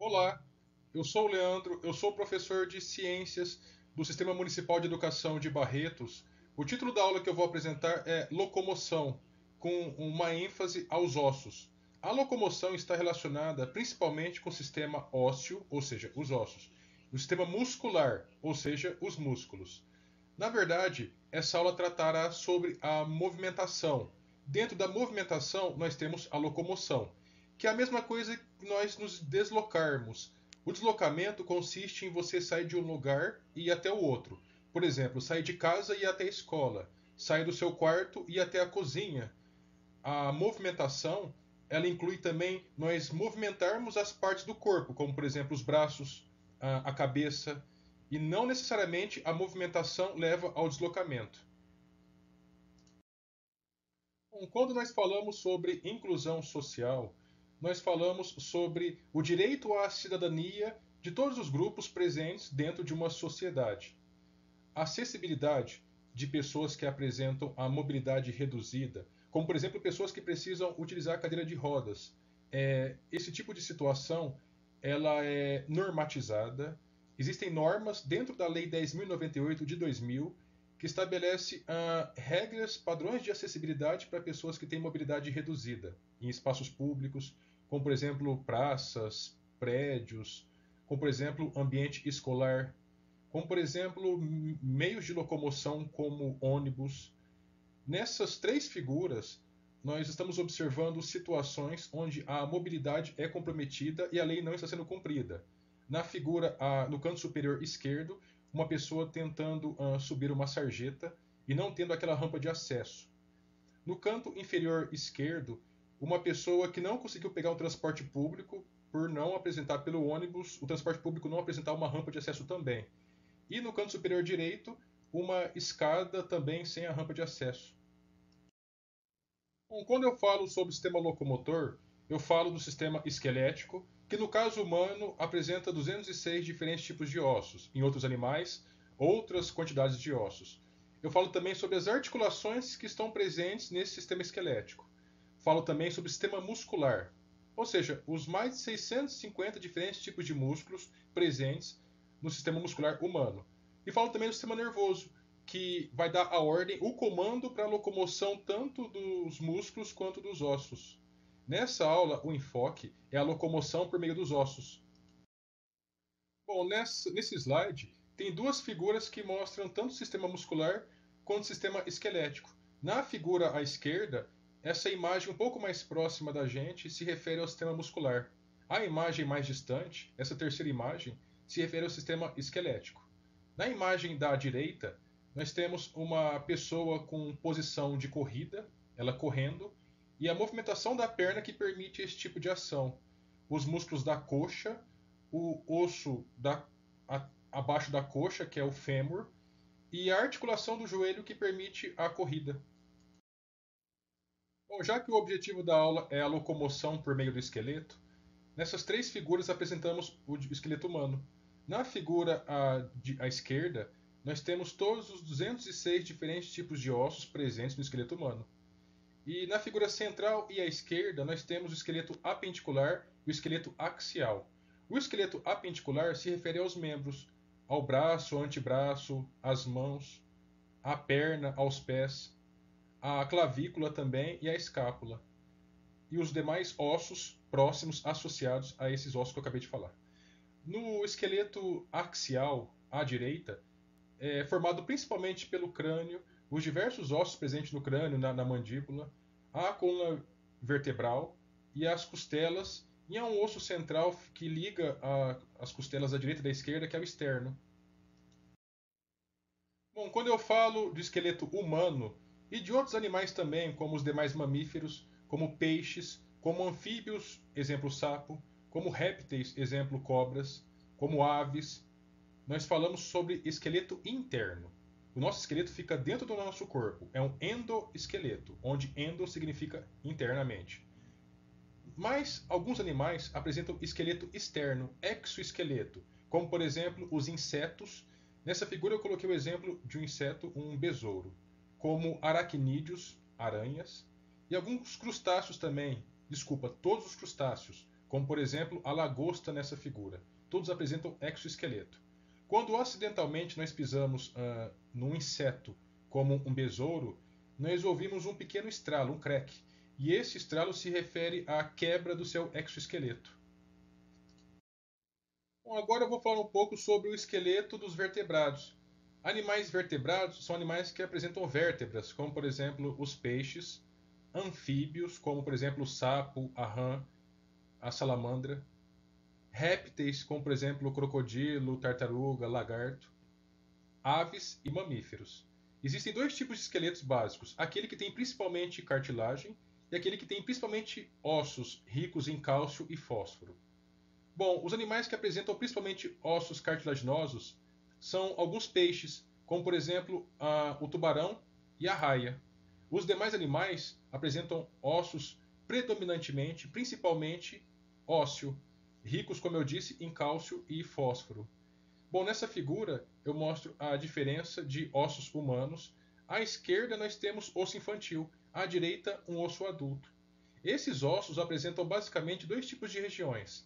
Olá, eu sou o Leandro, eu sou professor de Ciências do Sistema Municipal de Educação de Barretos. O título da aula que eu vou apresentar é Locomoção, com uma ênfase aos ossos. A locomoção está relacionada principalmente com o sistema ósseo, ou seja, os ossos, e o sistema muscular, ou seja, os músculos. Na verdade, essa aula tratará sobre a movimentação. Dentro da movimentação, nós temos a locomoção, que é a mesma coisa que nós nos deslocarmos. O deslocamento consiste em você sair de um lugar e ir até o outro. Por exemplo, sair de casa e ir até a escola, sair do seu quarto e ir até a cozinha. A movimentação, ela inclui também nós movimentarmos as partes do corpo, como por exemplo os braços, a cabeça, e não necessariamente a movimentação leva ao deslocamento. Bom, quando nós falamos sobre inclusão social, nós falamos sobre o direito à cidadania de todos os grupos presentes dentro de uma sociedade. A acessibilidade de pessoas que apresentam a mobilidade reduzida, como por exemplo pessoas que precisam utilizar a cadeira de rodas. Esse tipo de situação ela é normatizada. Existem normas dentro da Lei 10.098 de 2000 que estabelece regras, padrões de acessibilidade para pessoas que têm mobilidade reduzida em espaços públicos, como por exemplo praças, prédios, como por exemplo ambiente escolar, como por exemplo meios de locomoção como ônibus. Nessas três figuras, nós estamos observando situações onde a mobilidade é comprometida e a lei não está sendo cumprida. Na figura, no canto superior esquerdo, uma pessoa tentando subir uma sarjeta e não tendo aquela rampa de acesso. No canto inferior esquerdo, uma pessoa que não conseguiu pegar um transporte público por não apresentar pelo ônibus, o transporte público não apresentar uma rampa de acesso também. E no canto superior direito, uma escada também sem a rampa de acesso. Bom, quando eu falo sobre o sistema locomotor, eu falo do sistema esquelético, que no caso humano apresenta 206 diferentes tipos de ossos, em outros animais, outras quantidades de ossos. Eu falo também sobre as articulações que estão presentes nesse sistema esquelético. Falo também sobre o sistema muscular, ou seja, os mais de 650 diferentes tipos de músculos presentes no sistema muscular humano. E falo também do sistema nervoso, que vai dar a ordem, o comando para a locomoção tanto dos músculos quanto dos ossos. Nessa aula, o enfoque é a locomoção por meio dos ossos. Bom, nesse slide tem duas figuras que mostram tanto o sistema muscular quanto o sistema esquelético. Na figura à esquerda, essa imagem um pouco mais próxima da gente se refere ao sistema muscular. A imagem mais distante, essa terceira imagem, se refere ao sistema esquelético. Na imagem da direita, nós temos uma pessoa com posição de corrida, ela correndo, e a movimentação da perna que permite esse tipo de ação. Os músculos da coxa, o osso abaixo da coxa, que é o fêmur, e a articulação do joelho que permite a corrida. Bom, já que o objetivo da aula é a locomoção por meio do esqueleto, nessas três figuras apresentamos o esqueleto humano. Na figura à esquerda, nós temos todos os 206 diferentes tipos de ossos presentes no esqueleto humano. E na figura central e à esquerda, nós temos o esqueleto apendicular e o esqueleto axial. O esqueleto apendicular se refere aos membros, ao braço, ao antebraço, às mãos, à perna, aos pés, à clavícula também e à escápula. E os demais ossos próximos associados a esses ossos que eu acabei de falar. No esqueleto axial, à direita, é formado principalmente pelo crânio, os diversos ossos presentes no crânio, na mandíbula, a coluna vertebral e as costelas, e há um osso central que liga as costelas da direita e da esquerda, que é o externo. Bom, quando eu falo do esqueleto humano e de outros animais também, como os demais mamíferos, como peixes, como anfíbios, exemplo sapo, como répteis, exemplo cobras, como aves, nós falamos sobre esqueleto interno. O nosso esqueleto fica dentro do nosso corpo. É um endoesqueleto, onde endo significa internamente. Mas alguns animais apresentam esqueleto externo, exoesqueleto, como por exemplo os insetos. Nessa figura eu coloquei o exemplo de um inseto, um besouro, como aracnídeos, aranhas, e alguns crustáceos também, desculpa, todos os crustáceos, como por exemplo a lagosta nessa figura. Todos apresentam exoesqueleto. Quando acidentalmente nós pisamos num inseto como um besouro, nós ouvimos um pequeno estralo, um crack, e esse estralo se refere à quebra do seu exoesqueleto. Bom, agora eu vou falar um pouco sobre o esqueleto dos vertebrados. Animais vertebrados são animais que apresentam vértebras, como por exemplo os peixes, anfíbios, como por exemplo o sapo, a rã, a salamandra, répteis, como por exemplo o crocodilo, tartaruga, lagarto, aves e mamíferos. Existem dois tipos de esqueletos básicos: aquele que tem principalmente cartilagem e aquele que tem principalmente ossos ricos em cálcio e fósforo. Bom, os animais que apresentam principalmente ossos cartilaginosos são alguns peixes, como por exemplo o tubarão e a raia. Os demais animais apresentam ossos predominantemente, principalmente ósseo, ricos, como eu disse, em cálcio e fósforo. Bom, nessa figura eu mostro a diferença de ossos humanos. À esquerda nós temos osso infantil, à direita um osso adulto. Esses ossos apresentam basicamente dois tipos de regiões.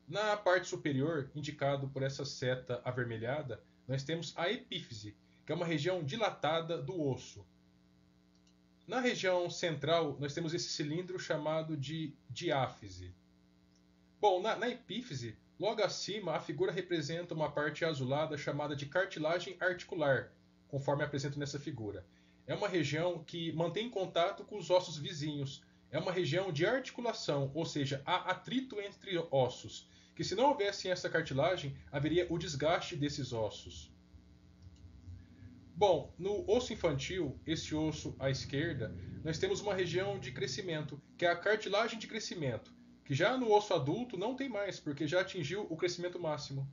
Na parte superior, indicado por essa seta avermelhada, nós temos a epífise, que é uma região dilatada do osso. Na região central, nós temos esse cilindro chamado de diáfise. Bom, na epífise, logo acima, a figura representa uma parte azulada chamada de cartilagem articular, conforme apresento nessa figura. É uma região que mantém contato com os ossos vizinhos. É uma região de articulação, ou seja, há atrito entre ossos, que se não houvesse essa cartilagem, haveria o desgaste desses ossos. Bom, no osso infantil, esse osso à esquerda, nós temos uma região de crescimento, que é a cartilagem de crescimento, que já no osso adulto não tem mais, porque já atingiu o crescimento máximo.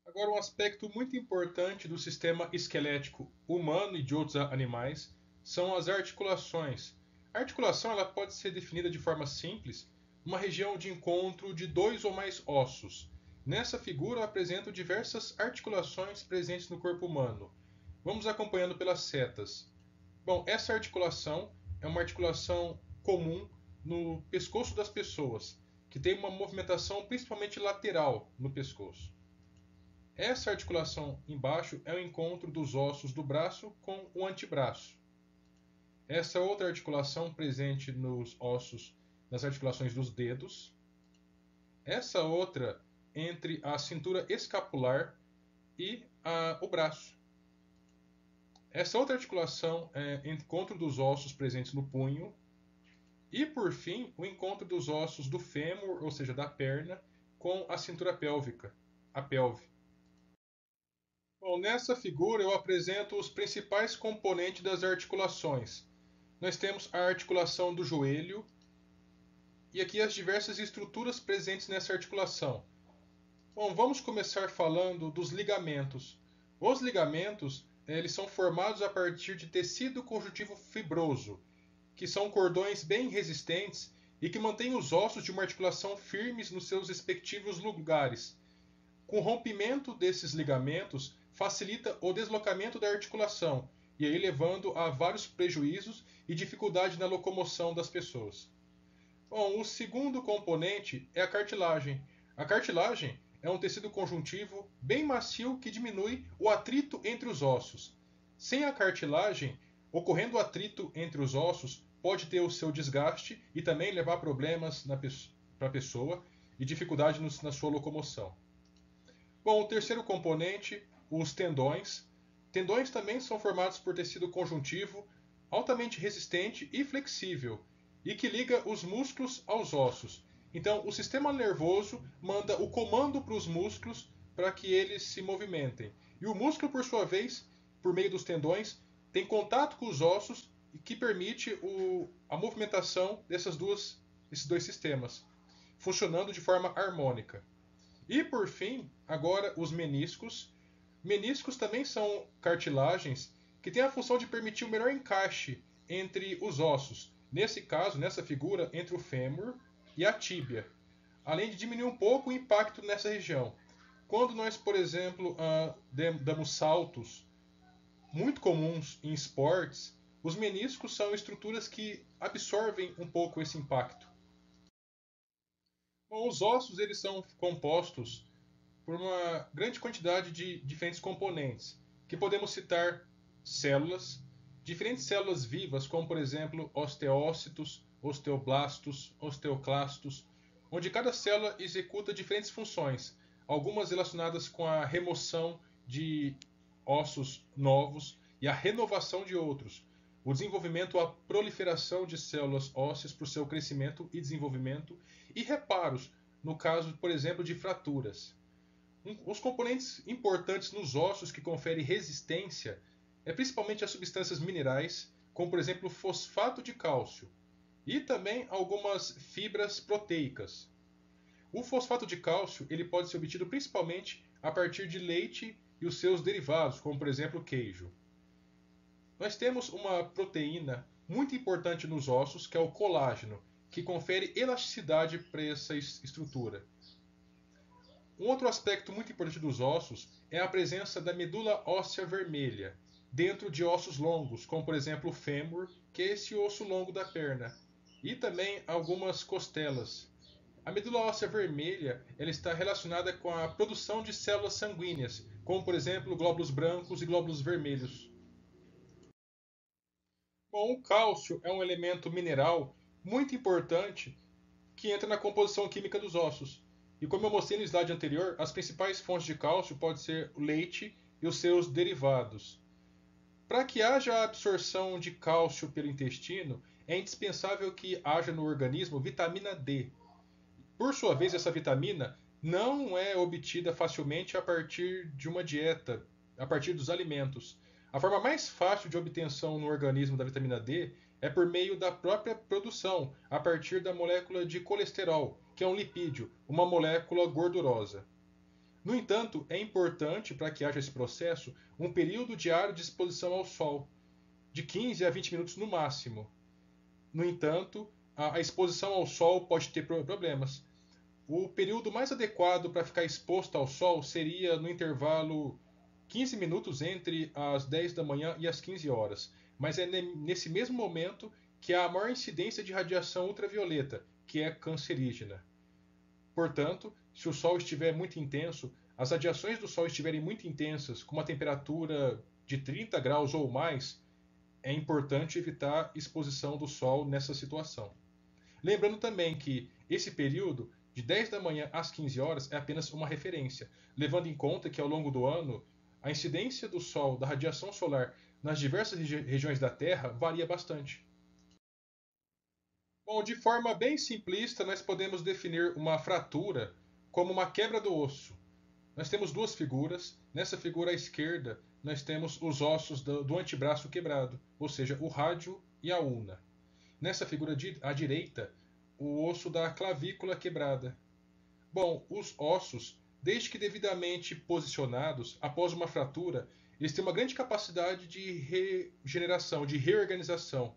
Agora, um aspecto muito importante do sistema esquelético humano e de outros animais são as articulações. A articulação ela pode ser definida de forma simples, uma região de encontro de dois ou mais ossos. Nessa figura eu apresento diversas articulações presentes no corpo humano. Vamos acompanhando pelas setas. Bom, essa articulação é uma articulação comum no pescoço das pessoas, que tem uma movimentação principalmente lateral no pescoço. Essa articulação embaixo é o encontro dos ossos do braço com o antebraço. Essa outra articulação presente nos ossos, nas articulações dos dedos. Essa outra entre a cintura escapular e o braço. Essa outra articulação é o encontro dos ossos presentes no punho. E, por fim, o encontro dos ossos do fêmur, ou seja, da perna, com a cintura pélvica, a pelve. Bom, nessa figura eu apresento os principais componentes das articulações. Nós temos a articulação do joelho e aqui as diversas estruturas presentes nessa articulação. Bom, vamos começar falando dos ligamentos. Os ligamentos eles são formados a partir de tecido conjuntivo fibroso, que são cordões bem resistentes e que mantêm os ossos de uma articulação firmes nos seus respectivos lugares. Com o rompimento desses ligamentos, facilita o deslocamento da articulação, e aí levando a vários prejuízos e dificuldade na locomoção das pessoas. Bom, o segundo componente é a cartilagem. A cartilagem é um tecido conjuntivo bem macio que diminui o atrito entre os ossos. Sem a cartilagem, ocorrendo o atrito entre os ossos, pode ter o seu desgaste e também levar a problemas para a pessoa e dificuldade na sua locomoção. Bom, o terceiro componente, os tendões. Tendões também são formados por tecido conjuntivo altamente resistente e flexível e que liga os músculos aos ossos. Então, o sistema nervoso manda o comando para os músculos para que eles se movimentem. E o músculo, por sua vez, por meio dos tendões, tem contato com os ossos e que permite a movimentação desses dois sistemas, funcionando de forma harmônica. E por fim, agora os meniscos. Meniscos também são cartilagens que têm a função de permitir o melhor encaixe entre os ossos. Nesse caso, nessa figura, entre o fêmur e a tíbia, além de diminuir um pouco o impacto nessa região. Quando nós, por exemplo, damos saltos muito comuns em esportes, os meniscos são estruturas que absorvem um pouco esse impacto. Bom, os ossos eles são compostos por uma grande quantidade de diferentes componentes, que podemos citar células, diferentes células vivas, como por exemplo osteócitos, osteoblastos, osteoclastos, onde cada célula executa diferentes funções, algumas relacionadas com a remoção de ossos novos e a renovação de outros, o desenvolvimento, a proliferação de células ósseas para o seu crescimento e desenvolvimento, e reparos, no caso, por exemplo, de fraturas. Os componentes importantes nos ossos que conferem resistência é principalmente as substâncias minerais, como por exemplo o fosfato de cálcio, e também algumas fibras proteicas. O fosfato de cálcio ele pode ser obtido principalmente a partir de leite e os seus derivados, como por exemplo o queijo. Nós temos uma proteína muito importante nos ossos, que é o colágeno, que confere elasticidade para essa estrutura. Um outro aspecto muito importante dos ossos é a presença da medula óssea vermelha, dentro de ossos longos, como por exemplo o fêmur, que é esse osso longo da perna, e também algumas costelas. A medula óssea vermelha ela está relacionada com a produção de células sanguíneas, como por exemplo glóbulos brancos e glóbulos vermelhos. Bom, o cálcio é um elemento mineral muito importante que entra na composição química dos ossos. E como eu mostrei no slide anterior, as principais fontes de cálcio podem ser o leite e os seus derivados. Para que haja absorção de cálcio pelo intestino, é indispensável que haja no organismo vitamina D. Por sua vez, essa vitamina não é obtida facilmente a partir de uma dieta, a partir dos alimentos. A forma mais fácil de obtenção no organismo da vitamina D é por meio da própria produção, a partir da molécula de colesterol, que é um lipídio, uma molécula gordurosa. No entanto, é importante, para que haja esse processo, um período diário de exposição ao sol, de 15 a 20 minutos no máximo. No entanto, a exposição ao sol pode ter problemas. O período mais adequado para ficar exposto ao sol seria no intervalo 15 minutos entre as 10 da manhã e as 15 horas. Mas é nesse mesmo momento que há a maior incidência de radiação ultravioleta, que é cancerígena. Portanto, se o sol estiver muito intenso, as radiações do sol estiverem muito intensas, com uma temperatura de 30 graus ou mais, é importante evitar exposição do sol nessa situação. Lembrando também que esse período, de 10 da manhã às 15 horas, é apenas uma referência, levando em conta que ao longo do ano a incidência do Sol, da radiação solar, nas diversas regiões da Terra varia bastante. Bom, de forma bem simplista, nós podemos definir uma fratura como uma quebra do osso. Nós temos duas figuras. Nessa figura à esquerda, nós temos os ossos do antebraço quebrado, ou seja, o rádio e a ulna. Nessa figura à direita, o osso da clavícula quebrada. Bom, os ossos, desde que devidamente posicionados, após uma fratura, eles têm uma grande capacidade de regeneração, de reorganização.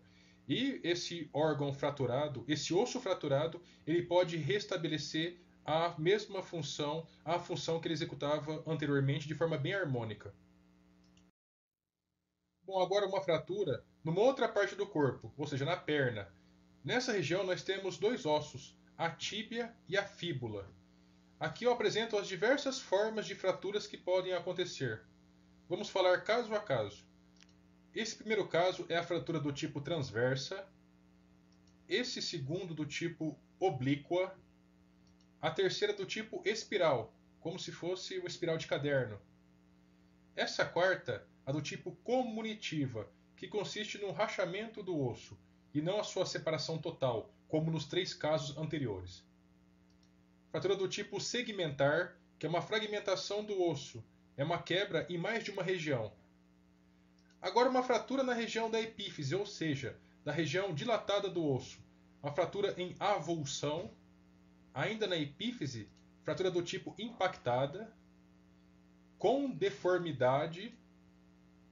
E esse órgão fraturado, esse osso fraturado, ele pode restabelecer a mesma função, a função que ele executava anteriormente de forma bem harmônica. Bom, agora uma fratura numa outra parte do corpo, ou seja, na perna. Nessa região nós temos dois ossos, a tíbia e a fíbula. Aqui eu apresento as diversas formas de fraturas que podem acontecer. Vamos falar caso a caso. Esse primeiro caso é a fratura do tipo transversa, esse segundo do tipo oblíqua, a terceira do tipo espiral, como se fosse uma espiral de caderno. Essa quarta, a do tipo comunitiva, que consiste no rachamento do osso e não a sua separação total, como nos três casos anteriores. Fratura do tipo segmentar, que é uma fragmentação do osso, é uma quebra em mais de uma região. Agora, uma fratura na região da epífise, ou seja, da região dilatada do osso, uma fratura em avulsão. Ainda na epífise, fratura do tipo impactada, com deformidade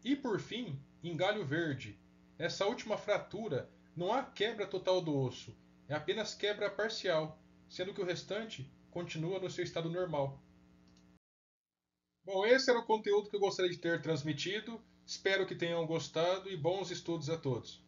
e, por fim, em galho verde. Nessa última fratura, não há quebra total do osso, é apenas quebra parcial, sendo que o restante continua no seu estado normal. Bom, esse era o conteúdo que eu gostaria de ter transmitido. Espero que tenham gostado e bons estudos a todos.